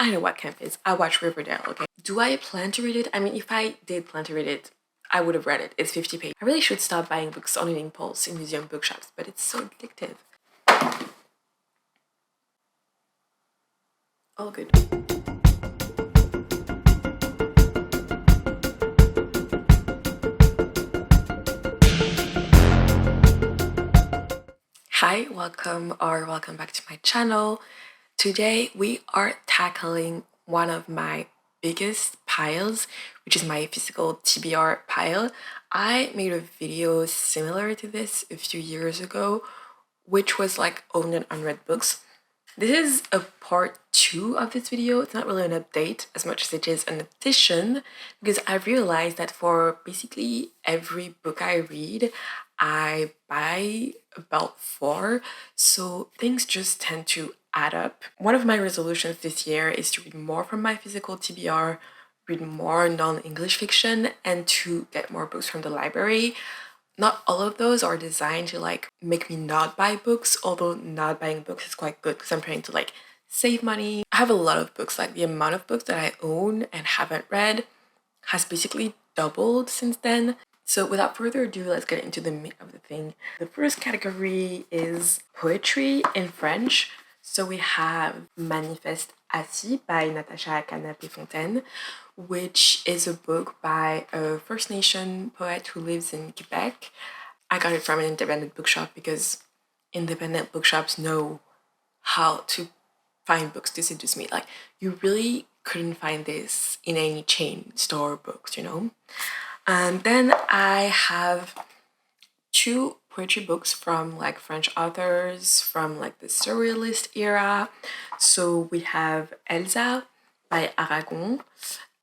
I know what camp is. I watch Riverdale, okay? Do I plan to read it? I mean, if I did plan to read it, I would have read it. It's 50 pages. I really should stop buying books on an impulse in museum bookshops, but it's so addictive. All good. Hi, welcome back to my channel. Today we are tackling one of my biggest piles, which is my physical TBR pile. I made a video similar to this a few years ago, which was like owned and unread books. This is a part 2 of this video. It's not really an update as much as it is an addition, because I've realized that for basically every book I read, I buy about 4, so things just tend to add up. One of my resolutions this year is to read more from my physical TBR, read more non-English fiction, and to get more books from the library. Not all of those are designed to like make me not buy books, although not buying books is quite good because I'm trying to like save money. I have a lot of books, like the amount of books that I own and haven't read has basically doubled since then. So without further ado, let's get into the meat of the thing. The first category is poetry in French. So we have Manifeste Assis by Natacha Canapé-Fontaine, which is a book by a First Nation poet who lives in Quebec. I got it from an independent bookshop because independent bookshops know how to find books to seduce me. Like, you really couldn't find this in any chain store books, you know? And then I have 2 poetry books from like French authors from like the Surrealist era. So we have Elsa by Aragon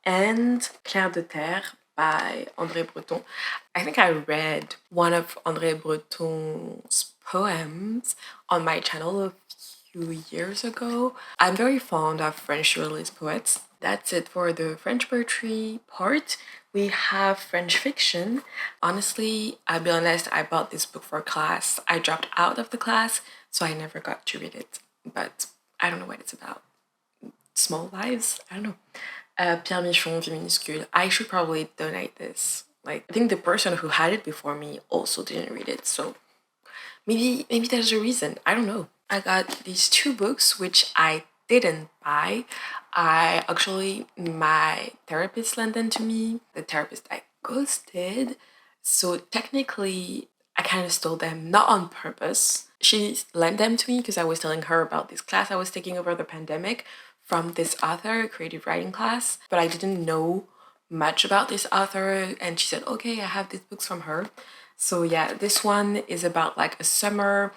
and Clair de Terre by André Breton. I think I read one of André Breton's poems on my channel a few years ago. I'm very fond of French surrealist poets. That's it for the French poetry part. We have French fiction. Honestly, I'll be honest, I bought this book for class. I dropped out of the class, so I never got to read it. But I don't know what it's about. Small lives? I don't know. Pierre Michon, Vie minuscule. I should probably donate this. Like, I think the person who had it before me also didn't read it, so maybe there's a reason. I don't know. I got these 2 books which I didn't buy. My therapist lent them to me. The therapist I ghosted. So technically, I kind of stole them, not on purpose. She lent them to me because I was telling her about this class I was taking over the pandemic from this author, a creative writing class, but I didn't know much about this author, and she said, okay, I have these books from her. So yeah, this one is about like a summer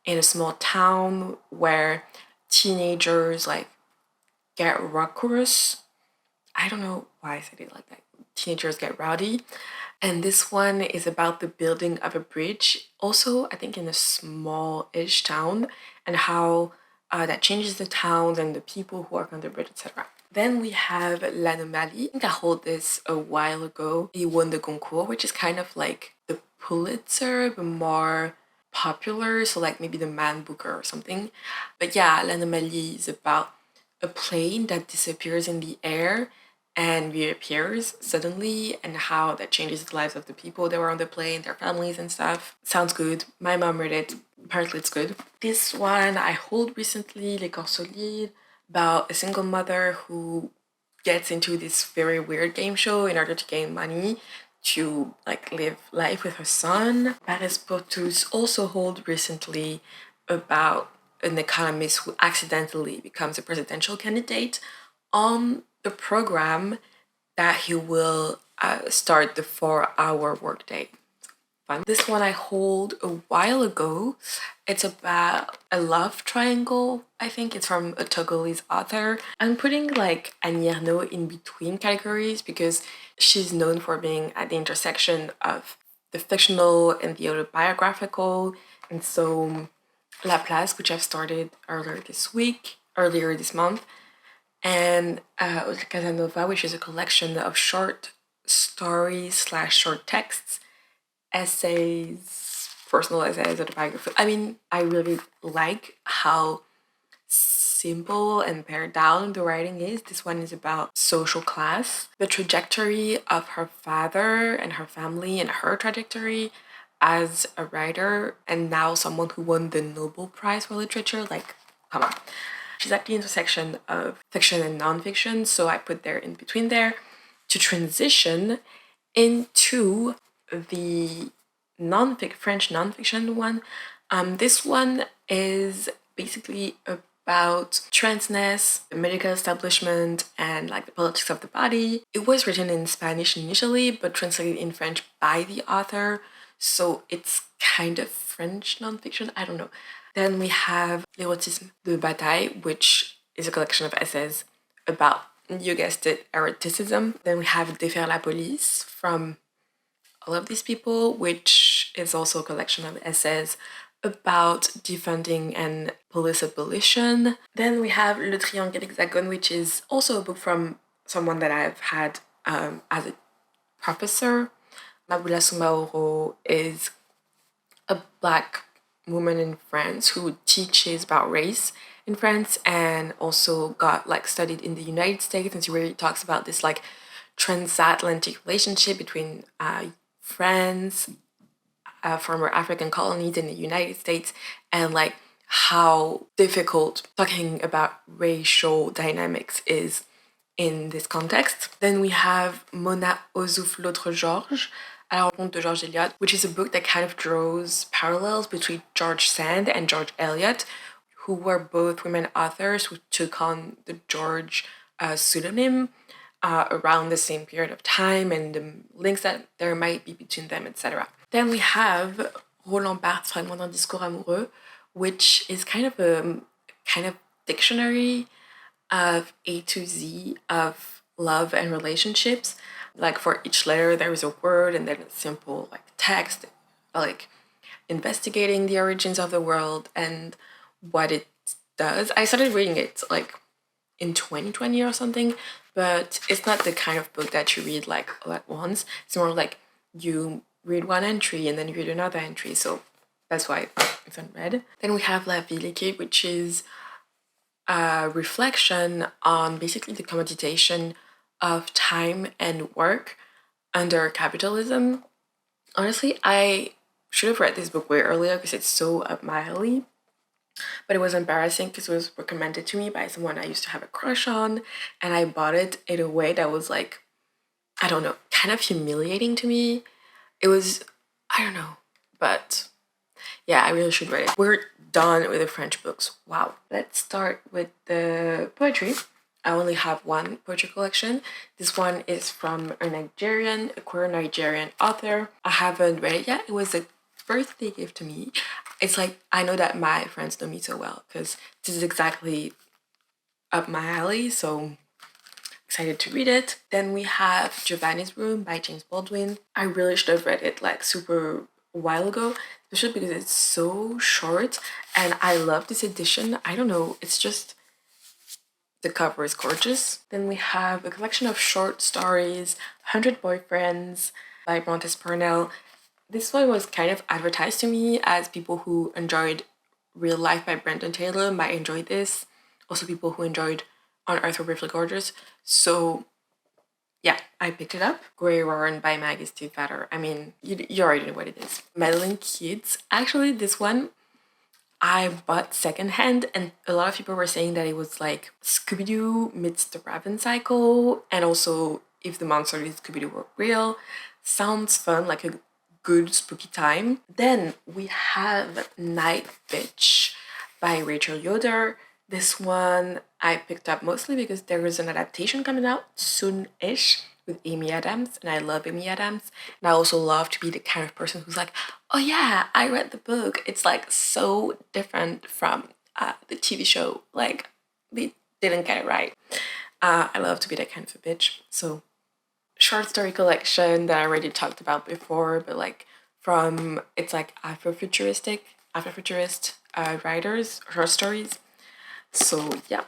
in a small town where teenagers like get raucous. I don't know why I said it like that. Teenagers get rowdy. And this one is about the building of a bridge, also I think in a small-ish town, and how that changes the towns and the people who work on the bridge, etc. Then we have L'Anomalie. I think I hold this a while ago. It won the Goncourt, which is kind of like the Pulitzer, but more popular, so like maybe the Man Booker or something. But yeah, L'Anomalie is about a plane that disappears in the air and reappears suddenly, and how that changes the lives of the people that were on the plane, their families and stuff. Sounds good. My mom read it. Apparently it's good. This one I hold recently, Les Corps Solides, about a single mother who gets into this very weird game show in order to gain money to like live life with her son. Paris pour tous also hold recently, about an economist who accidentally becomes a presidential candidate on the program that he will start the 4-hour workday. Fun. This one I hold a while ago. It's about a love triangle. I think it's from a Togolese author. I'm putting like Annie Ernaux in between categories because she's known for being at the intersection of the fictional and the autobiographical. And so La Place, which I've started earlier this month, and Casanova, which is a collection of short stories / short texts, essays, personal essays, autobiography. I mean, I really like how simple and pared down the writing is. This one is about social class, the trajectory of her father and her family, and her trajectory as a writer, and now someone who won the Nobel Prize for Literature. Like, come on. She's at the intersection of fiction and nonfiction, so I put there in between there to transition into the French nonfiction one. This one is basically about transness, the medical establishment, and like the politics of the body. It was written in Spanish initially, but translated in French by the author, so it's kind of French nonfiction. I don't know. Then we have L'érotisme de bataille, which is a collection of essays about, you guessed it, eroticism. Then we have Défaire la police from all of these people, which is also a collection of essays about defunding and police abolition. Then we have Le Triangle Hexagone, which is also a book from someone that I've had as a professor. Maboula Soumaoro is a Black woman in France who teaches about race in France, and also got like studied in the United States, and she really talks about this like transatlantic relationship between France, former African colonies in the United States, and like how difficult talking about racial dynamics is in this context. Then we have Mona Ozouf l'autre Georges, à la rencontre de George Eliot, which is a book that kind of draws parallels between George Sand and George Eliot, who were both women authors who took on the George pseudonym around the same period of time, and the links that there might be between them, etc. Then we have Roland Barthes' Fragment d'un discours amoureux, which is kind of a dictionary of A to Z of love and relationships. Like for each letter there is a word, and then a simple like text, like investigating the origins of the world and what it does. I started reading it like in 2020 or something, but it's not the kind of book that you read like all at once. It's more like you read one entry and then you read another entry, so that's why it's unread. Then we have La Vie liquide, which is a reflection on basically the commoditization of time and work under capitalism. Honestly, I should have read this book way earlier because it's so up my alley, but it was embarrassing because it was recommended to me by someone I used to have a crush on, and I bought it in a way that was like, I don't know, kind of humiliating to me. It was, I don't know, but yeah, I really should read it. We're done with the French books. Wow. Let's start with the poetry. I only have one poetry collection. This one is from a queer Nigerian author. I haven't read it yet. It was a birthday gift to me. It's like, I know that my friends know me so well because this is exactly up my alley, so excited to read it. Then we have Giovanni's Room by James Baldwin. I really should have read it like super a while ago, especially because it's so short, and I love this edition. I don't know, it's just, the cover is gorgeous. Then we have a collection of short stories, 100 Boyfriends by Brontes Purnell. This one was kind of advertised to me as people who enjoyed Real Life by Brendan Taylor might enjoy this. Also people who enjoyed On Earth We're Briefly Gorgeous. So yeah, I picked it up. Grey Roran by Maggie Stiefvater. I mean, you already know what it is. Madeline Kids. Actually, this one I bought secondhand, and a lot of people were saying that it was like Scooby-Doo meets the Raven Cycle, and also If the Monster is Scooby-Doo Were Real. Sounds fun, like a good spooky time. Then we have Night Bitch by Rachel Yoder. This one I picked up mostly because there is an adaptation coming out soon-ish with Amy Adams, and I love Amy Adams. And I also love to be the kind of person who's like, oh yeah, I read the book. It's like so different from the TV show. Like, they didn't get it right. I love to be that kind of a bitch. So, short story collection that I already talked about before, but like it's like Afrofuturist writers, short stories. So yeah.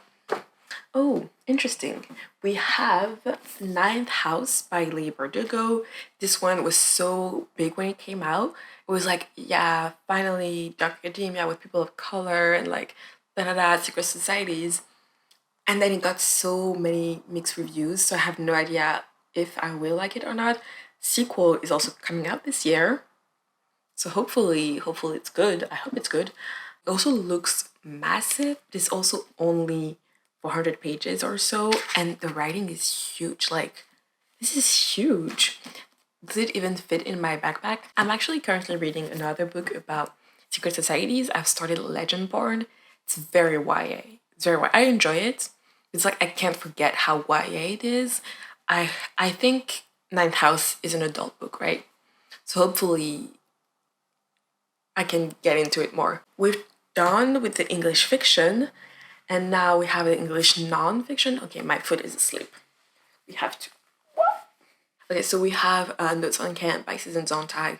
Oh, interesting. We have Ninth House by Leigh Bardugo. This one was so big when it came out. It was like, yeah, finally dark academia with people of color and like secret societies. and then it got so many mixed reviews, so I have no idea if I will like it or not. Sequel is also coming out this year, so hopefully it's good. I hope it's good. It also looks massive. It's also only 400 pages or so, and the writing is huge. Like, this is huge. Does it even fit in my backpack? I'm actually currently reading another book about secret societies. I've started Legendborn. It's very YA. It's very YA. I enjoy it. It's like I can't forget how YA it is. I think Ninth House is an adult book, right? So hopefully I can get into it more. We've done with the English fiction, and now we have the English non-fiction. Okay, my foot is asleep. We have to. Okay, so we have Notes on Camp by Susan Sontag.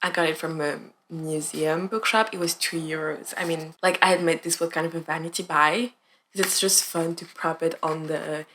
I got it from a museum bookshop. It was €2. I mean, like, I admit this was kind of a vanity buy, because it's just fun to prop it on the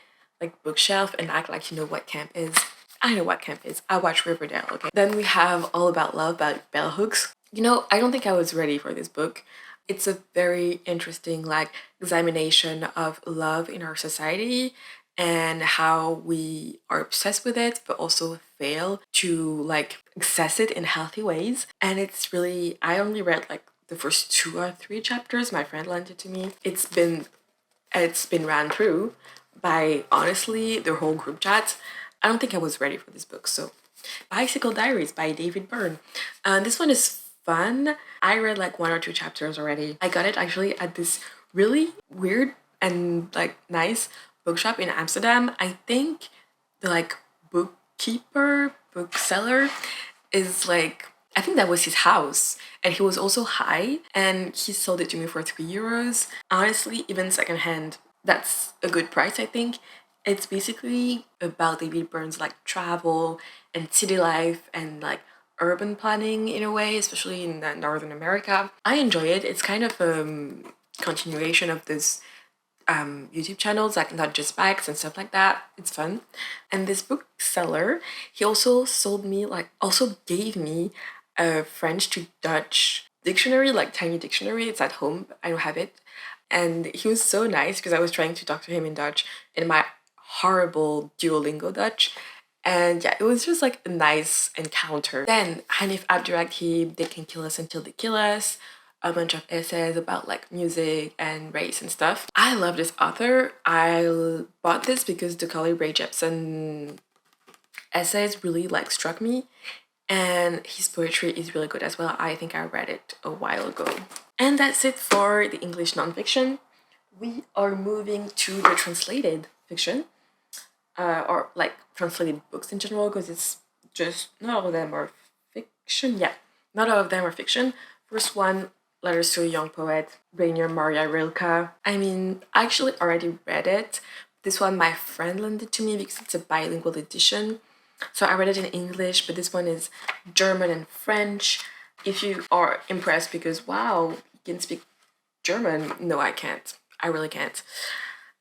like bookshelf and act like you know what camp is. I know what camp is. I watch Riverdale, okay? Then we have All About Love by Bell Hooks. You know, I don't think I was ready for this book. It's a very interesting like examination of love in our society and how we are obsessed with it but also fail to like access it in healthy ways. And it's really, I only read like the first 2 or 3 chapters. My friend lent it to me. It's been ran through by honestly the whole group chat. I don't think I was ready for this book. So Bicycle Diaries by David Byrne. This one is fun. I read like 1 or 2 chapters already. I got it actually at this really weird and like nice bookshop in Amsterdam. I think the like bookseller is like, I think that was his house, and he was also high, and he sold it to me for €3. Honestly, even secondhand, that's a good price, I think. It's basically about David Byrne's like travel and city life and like urban planning in a way, especially in Northern America. I enjoy it. It's kind of a continuation of this YouTube channels, like Not Just Bags and stuff like that. It's fun. And this bookseller, he also gave me a French to Dutch dictionary, like tiny dictionary. It's at home. I don't have it. And he was so nice because I was trying to talk to him in Dutch in my horrible Duolingo Dutch. And yeah, it was just like a nice encounter. Then Hanif Abdurrahim, They Can Kill Us Until They Kill Us, a bunch of essays about like music and race and stuff. I love this author. I bought this because the Carly Rae Jepsen essays really like struck me, and his poetry is really good as well. I think I read it a while ago. And that's it for the English nonfiction. We are moving to the translated fiction, or like translated books in general, because it's just not all of them are fiction. Yeah, not all of them are fiction. First one, Letters to a Young Poet, Rainier Maria Rilke. I mean, I actually already read it. This one my friend lent it to me because it's a bilingual edition. So I read it in English, but this one is German and French. If you are impressed because, wow, you can speak German. No, I can't. I really can't.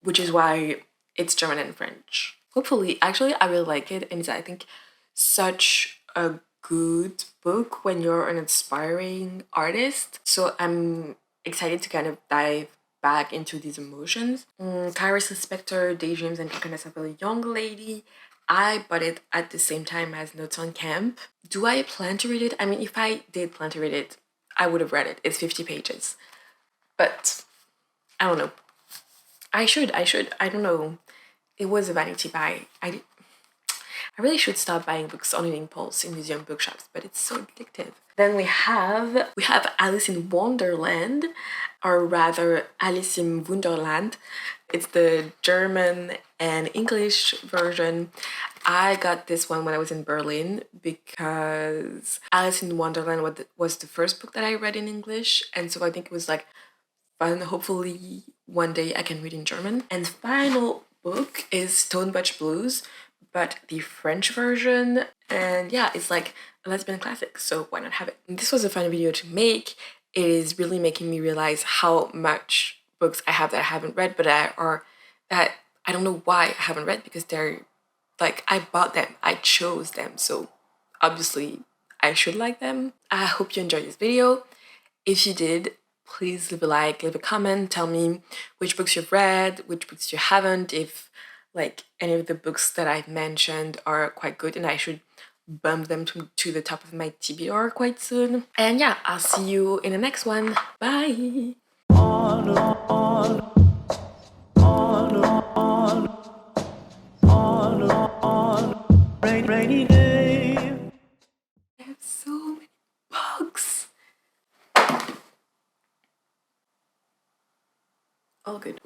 Which is why it's German and French. Hopefully, actually, I really like it. And it's, I think, such a good book when you're an aspiring artist. So I'm excited to kind of dive back into these emotions. Clarice Lispector, Daydreams and Darkness of a Young Lady. I bought it at the same time as Notes on Camp. Do I plan to read it? I mean, if I did plan to read it, I would have read it. It's 50 pages. But I don't know. I should. I don't know. It was a vanity buy. I really should stop buying books on an impulse in museum bookshops, but it's so addictive. Then we have Alice in Wonderland, or rather Alice in Wunderland. It's the German and English version. I got this one when I was in Berlin because Alice in Wonderland was the first book that I read in English, and so I think it was like fun. Hopefully one day I can read in German. And the final book is Stonebutch Blues, but the French version. And yeah, it's like a lesbian classic, so why not have it? And this was a fun video to make. It is really making me realize how much books I have that I haven't read, but that I don't know why I haven't read, because they're like, I bought them, I chose them, so obviously I should like them. I hope you enjoyed this video. If you did, please leave a like, leave a comment, tell me which books you've read, which books you haven't, if like any of the books that I've mentioned are quite good and I should bump them to the top of my TBR quite soon. And yeah, I'll see you in the next one. Bye! Rainy day. I have so many books. All good.